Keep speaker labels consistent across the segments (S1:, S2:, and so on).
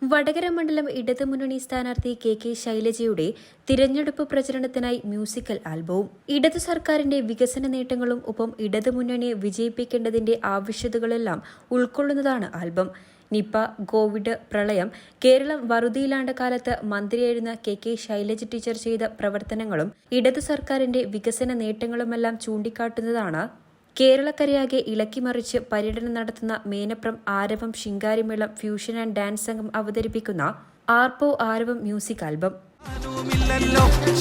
S1: വടകര മണ്ഡലം ഇടതുമുന്നണി സ്ഥാനാർത്ഥി കെ ശൈലജയുടെ തിരഞ്ഞെടുപ്പ് പ്രചരണത്തിനായി മ്യൂസിക്കൽ ആൽബവും ഇടതു സർക്കാരിന്റെ വികസന നേട്ടങ്ങളും ഒപ്പം ഇടതുമുന്നണിയെ വിജയിപ്പിക്കേണ്ടതിന്റെ ആവശ്യകതകളെല്ലാം ഉൾക്കൊള്ളുന്നതാണ് ആൽബം. നിപ, കോവിഡ്, പ്രളയം, കേരളം വറുതിയിലാണ്ട കാലത്ത് മന്ത്രിയായിരുന്ന കെ ശൈലജ ടീച്ചർ ചെയ്ത പ്രവർത്തനങ്ങളും ഇടതു സർക്കാരിന്റെ വികസന നേട്ടങ്ങളുമെല്ലാം ചൂണ്ടിക്കാട്ടുന്നതാണ്. കേരളക്കരയാകെ ഇളക്കിമറിച്ച് പര്യടനം നടത്തുന്ന മേനപ്രം ആരവം ശിങ്കാരിമേളം ഫ്യൂഷൻ ആൻഡ് ഡാൻസ് സംഘം അവതരിപ്പിക്കുന്ന ആർപ്പോ ആരവം മ്യൂസിക് ആൽബം.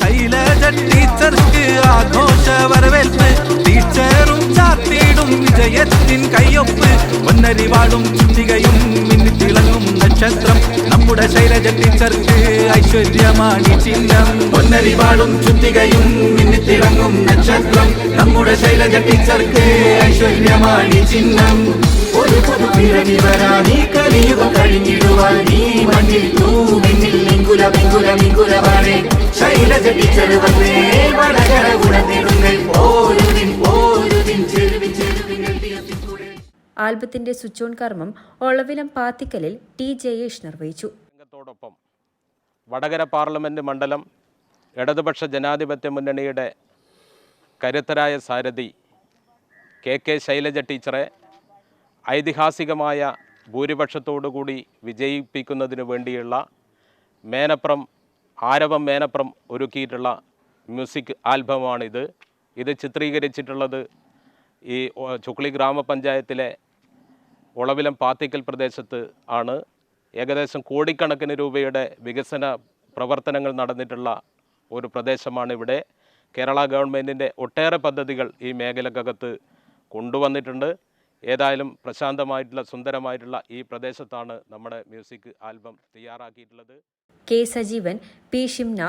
S2: ശൈലജ ടീച്ചർക്ക് ആഘോഷ വരവേൽപ്പ്, ടീച്ചറും ചാർത്തിയിടും വിജയത്തിൻ കയ്യൊപ്പ്, പൊന്നരിവാളും ചുറ്റികയും മിന്നിത്തിളങ്ങും നക്ഷത്രം, നമ്മുടെ ശൈലജ ടീച്ചർക്ക് ഐശ്വര്യമാണ് ചിഹ്നം. പൊന്നരിവാളും ചുറ്റികയും മിന്നിത്തിളങ്ങും നക്ഷത്രം, നമ്മുടെ ശൈലജ ടീച്ചർക്ക് ഐശ്വര്യമാണ് ചിഹ്നം. ഒരു പുതുപ്പിറവി വരാനീ കലിയുഗം കഴിഞ്ഞിടുവാൻ നീ മണ്ണിൽ തൂമിന്നിൽ മിങ്കുല മിങ്കുല മിങ്കുലവാണേ ശൈലജ ടീച്ചർ വന്നേ വടകര ഉണർന്നിടുന്നേ പോരുവിൻ പോരുവിൻ ചെരുവിൻ ചെരുവിൻ എൽഡിഎഫിൻ.
S1: ആൽബത്തിന്റെ സ്വിച്ച് ഓൺ കർമ്മം ഒളവിലം പാത്തിക്കലിൽ ടി ജയേഷ് നിർവഹിച്ചു.
S3: ോടൊപ്പം വടകര പാർലമെന്റ് മണ്ഡലം ഇടതുപക്ഷ ജനാധിപത്യ മുന്നണിയുടെ കരുത്തരായ സാരഥി കെ ശൈലജ ടീച്ചറെ ഐതിഹാസികമായ ഭൂരിപക്ഷത്തോടുകൂടി വിജയിപ്പിക്കുന്നതിനു വേണ്ടിയുള്ള ആരവം മേനപ്രം ഒരുക്കിയിട്ടുള്ള മ്യൂസിക് ആൽബമാണിത്. ഇത് ചിത്രീകരിച്ചിട്ടുള്ളത് ഈ ചുക്ലി ഗ്രാമപഞ്ചായത്തിലെ ഒളവിലം പാത്തിക്കൽ പ്രദേശത്ത് ആണ്. ഏകദേശം കോടിക്കണക്കിന് രൂപയുടെ വികസന പ്രവർത്തനങ്ങൾ നടന്നിട്ടുള്ള ഒരു പ്രദേശമാണ് ഇവിടെ. കേരള ഗവൺമെൻറ്റിൻ്റെ ഒട്ടേറെ പദ്ധതികൾ ഈ മേഖലക്കകത്ത് കൊണ്ടുവന്നിട്ടുണ്ട്. ഏതായാലും പ്രശാന്തമായിട്ടുള്ള സുന്ദരമായിട്ടുള്ള ഈ പ്രദേശത്താണ് നമ്മുടെ മ്യൂസിക് ആൽബം തയ്യാറാക്കിയിട്ടുള്ളത്.
S1: കെ സജീവൻ, പി ഷിംന,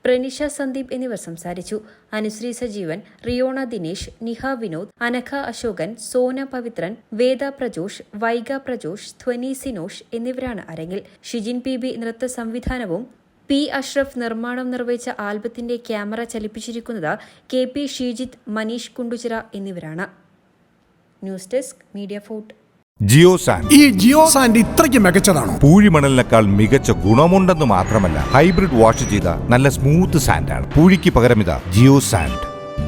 S1: പ്രനിഷ സന്ദീപ് എന്നിവർ സംസാരിച്ചു. അനുശ്രീ സജീവൻ, റിയോണ ദിനേശ്, നിഹ വിനോദ്, അനഘ അശോകൻ, സോന പവിത്രൻ, വേദ പ്രജോഷ്, വൈഗ പ്രജോഷ്, ധ്വനി സിനോഷ് എന്നിവരാണ് അരങ്ങിൽ. ഷിജിൻ PB നൃത്ത സംവിധാനവും P അഷ്റഫ് നിർമ്മാണം നിർവഹിച്ച ആൽബത്തിന്റെ ക്യാമറ ചലിപ്പിച്ചിരിക്കുന്നത് KP ഷീജിത്ത്, മനീഷ് കുണ്ടുചിറ എന്നിവരാണ്. News desk media fort.
S4: Jio sand.
S5: ഈ ജിയോ സാൻഡ് ഇത്രയ്ക്ക് മികച്ചതാണോ?
S4: പൂഴിമണലിനേക്കാൾ മികച്ച ഗുണമുണ്ടെന്ന് മാത്രമല്ല, ഹൈബ്രിഡ് വാഷ് ചെയ്ത നല്ല സ്മൂത്ത് സാൻഡാണ്. പൂഴിക്ക് പകരം ഇതാ ജിയോ സാൻഡ്.